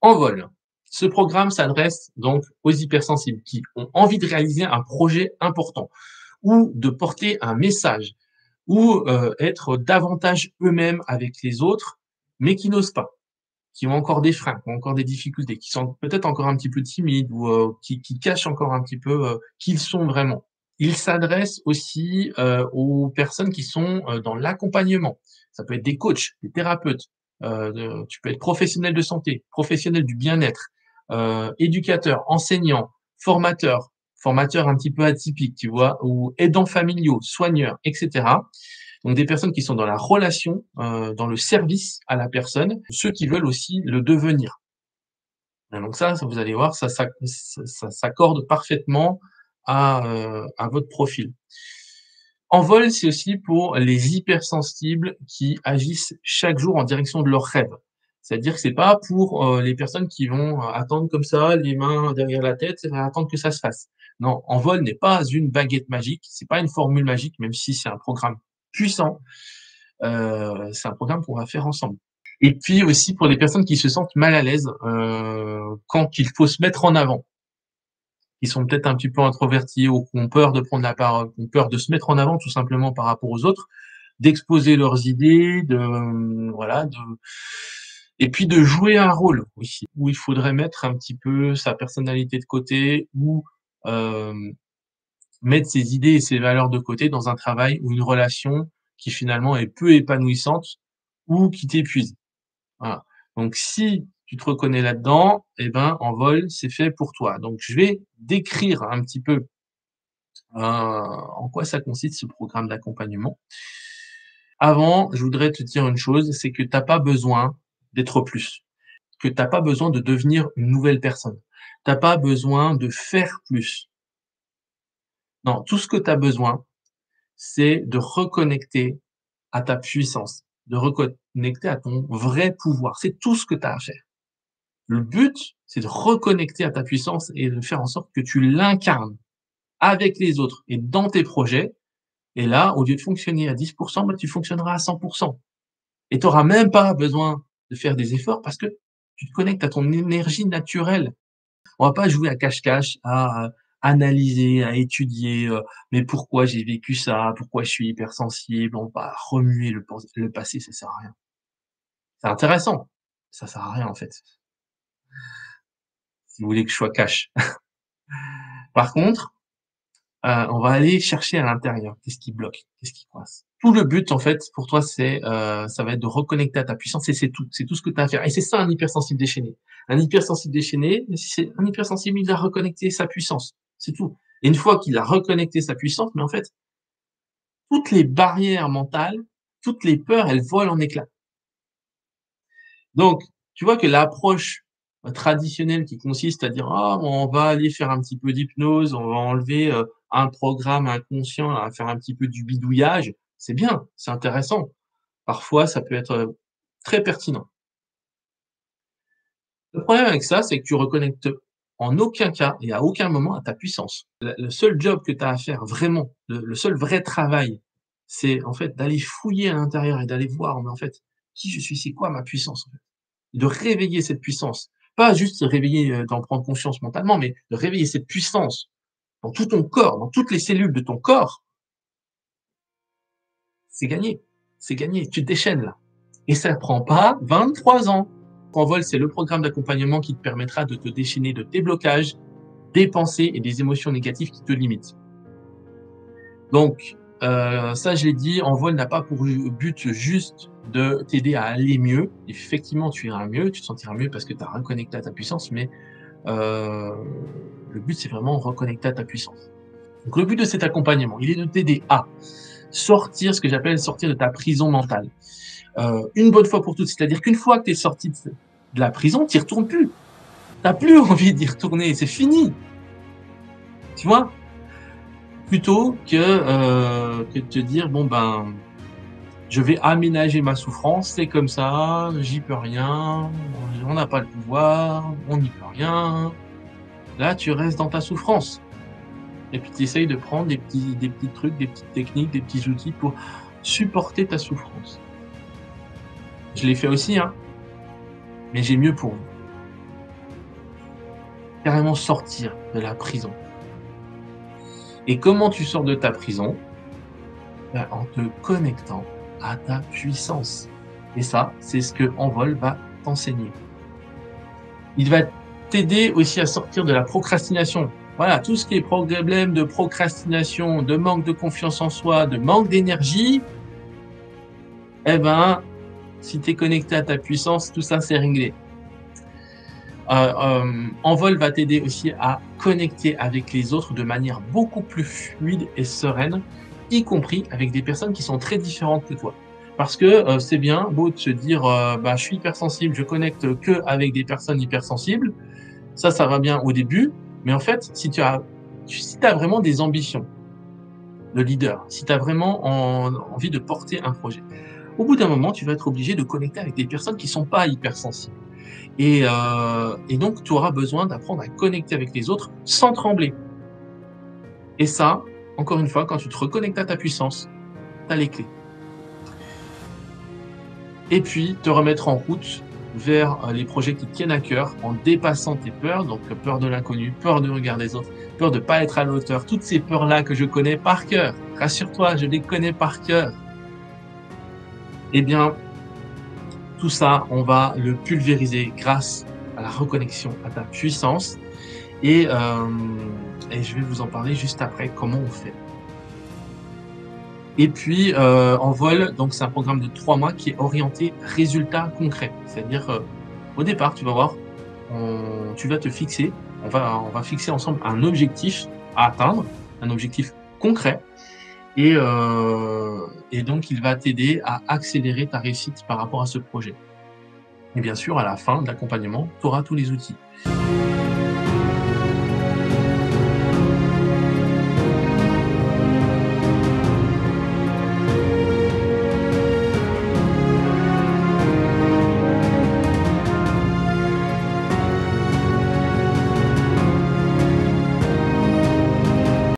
Envol. Ce programme s'adresse donc aux hypersensibles qui ont envie de réaliser un projet important ou de porter un message ou être davantage eux-mêmes avec les autres, mais qui n'osent pas, qui ont encore des freins, qui ont encore des difficultés, qui sont peut-être encore un petit peu timides ou qui cachent encore un petit peu qui ils sont vraiment. Il s'adresse aussi aux personnes qui sont dans l'accompagnement. Ça peut être des coachs, des thérapeutes, tu peux être professionnel de santé, professionnel du bien-être, éducateur, enseignant, formateur, formateur un petit peu atypique, tu vois, ou aidants familiaux, soigneurs, et cetera. Donc des personnes qui sont dans la relation, dans le service à la personne, ceux qui veulent aussi le devenir. Et donc ça, vous allez voir, ça s'accorde parfaitement à votre profil. Envol, c'est aussi pour les hypersensibles qui agissent chaque jour en direction de leurs rêves. C'est-à-dire que c'est pas pour, les personnes qui vont attendre comme ça, les mains derrière la tête, attendre que ça se fasse. Non, Envol n'est pas une baguette magique, c'est pas une formule magique, même si c'est un programme puissant, c'est un programme qu'on va faire ensemble. Et puis aussi pour les personnes qui se sentent mal à l'aise, quand il faut se mettre en avant, qui sont peut-être un petit peu introvertis ou qui ont peur de prendre la parole, qui ont peur de se mettre en avant tout simplement par rapport aux autres, d'exposer leurs idées, voilà, et puis de jouer un rôle aussi, où il faudrait mettre un petit peu sa personnalité de côté ou mettre ses idées et ses valeurs de côté dans un travail ou une relation qui finalement est peu épanouissante ou qui t'épuise. Voilà. Donc si tu te reconnais là-dedans, eh ben, Envol, c'est fait pour toi. Donc je vais décrire un petit peu, en quoi ça consiste ce programme d'accompagnement. Avant, je voudrais te dire une chose, c'est que tu as pas besoin d'être plus, que tu as pas besoin de devenir une nouvelle personne. Tu as pas besoin de faire plus. Non, tout ce que tu as besoin, c'est de reconnecter à ta puissance, de reconnecter à ton vrai pouvoir. C'est tout ce que tu as à faire. Le but, c'est de reconnecter à ta puissance et de faire en sorte que tu l'incarnes avec les autres et dans tes projets. Et là, au lieu de fonctionner à 10 bah, tu fonctionneras à 100. Et tu auras même pas besoin de faire des efforts parce que tu te connectes à ton énergie naturelle. On va pas jouer à cache-cache, à analyser, à étudier, mais pourquoi j'ai vécu ça? Pourquoi je suis hypersensible? On va remuer le passé, ça sert à rien. C'est intéressant, ça sert à rien en fait, si vous voulez que je sois cash. Par contre, on va aller chercher à l'intérieur. Qu'est-ce qui bloque? Qu'est-ce qui coince? Tout le but, en fait, pour toi, ça va être de reconnecter à ta puissance et c'est tout. C'est tout ce que tu as à faire et c'est ça un hypersensible déchaîné. Un hypersensible déchaîné, c'est un hypersensible, il a reconnecté sa puissance, c'est tout et une fois qu'il a reconnecté sa puissance, mais en fait, toutes les barrières mentales, toutes les peurs, elles volent en éclats. Donc, tu vois que l'approche, traditionnelle qui consiste à dire: «Ah, on va aller faire un petit peu d'hypnose, on va enlever, un programme inconscient, à faire un petit peu du bidouillage», c'est bien, c'est intéressant. Parfois, ça peut être, très pertinent. Le problème avec ça, c'est que tu reconnectes en aucun cas et à aucun moment à ta puissance. Le seul job que tu as à faire vraiment, le seul vrai travail, c'est en fait d'aller fouiller à l'intérieur et d'aller voir, mais en fait, qui je suis? C'est quoi ma puissance, en fait? De réveiller cette puissance. Pas juste se réveiller, d'en prendre conscience mentalement, mais de réveiller cette puissance dans tout ton corps, dans toutes les cellules de ton corps, c'est gagné. C'est gagné. Tu te déchaînes là et ça prend pas 23 ans. Envol, c'est le programme d'accompagnement qui te permettra de te déchaîner de tes blocages, des pensées et des émotions négatives qui te limitent. Donc, ça, je l'ai dit, Envol n'a pas pour but juste de t'aider à aller mieux. Effectivement, tu iras mieux, tu te sentiras mieux parce que tu as reconnecté à ta puissance, mais heu, le but, c'est vraiment reconnecter à ta puissance. Donc le but de cet accompagnement, il est de t'aider à sortir, ce que j'appelle sortir de ta prison mentale. Une bonne fois pour toutes, c'est-à-dire qu'une fois que tu es sorti de la prison, tu y retournes plus. Tu plus envie d'y retourner, c'est fini, tu vois? Plutôt que de te dire: «Bon ben, je vais aménager ma souffrance, c'est comme ça, j'y peux rien, on n'a pas le pouvoir, on n'y peut rien». Là, tu restes dans ta souffrance et puis tu essayes de prendre des petits trucs, des petites techniques, des petits outils pour supporter ta souffrance. Je l'ai fait aussi, hein, mais j'ai mieux pour vous. carrément sortir de la prison. Et comment tu sors de ta prison? Ben, en te connectant à ta puissance. Et ça, c'est ce que Envol va t'enseigner. Il va t'aider aussi à sortir de la procrastination. Voilà, tout ce qui est problème de procrastination, de manque de confiance en soi, de manque d'énergie, eh ben, si tu es connecté à ta puissance, tout ça, c'est réglé. Envol va t'aider aussi à connecter avec les autres de manière beaucoup plus fluide et sereine, y compris avec des personnes qui sont très différentes que toi. Parce que, c'est bien beau de se dire, «Bah, je suis hypersensible, je connecte qu'avec des personnes hypersensibles». Ça va bien au début, mais en fait, si tu as vraiment des ambitions de leader, si tu as vraiment envie de porter un projet, au bout d'un moment, tu vas être obligé de connecter avec des personnes qui sont pas hypersensibles. Et donc, tu auras besoin d'apprendre à connecter avec les autres sans trembler. Et ça, encore une fois, quand tu te reconnectes à ta puissance, tu as les clés. Et puis, te remettre en route vers les projets qui te tiennent à cœur en dépassant tes peurs, donc peur de l'inconnu, peur du regard des autres, peur de ne pas être à la hauteur, toutes ces peurs-là que je connais par cœur. Rassure-toi, je les connais par cœur. Eh bien, tout ça, on va le pulvériser grâce à la reconnexion à ta puissance. Et je vais vous en parler juste après, comment on fait. Et puis, Envol, donc c'est un programme de 3 mois qui est orienté résultats concrets. C'est-à-dire, au départ, tu vas voir, tu vas te fixer, on va fixer ensemble un objectif à atteindre, un objectif concret. Et donc, il va t'aider à accélérer ta réussite par rapport à ce projet. Et bien sûr, à la fin de l'accompagnement, tu auras tous les outils.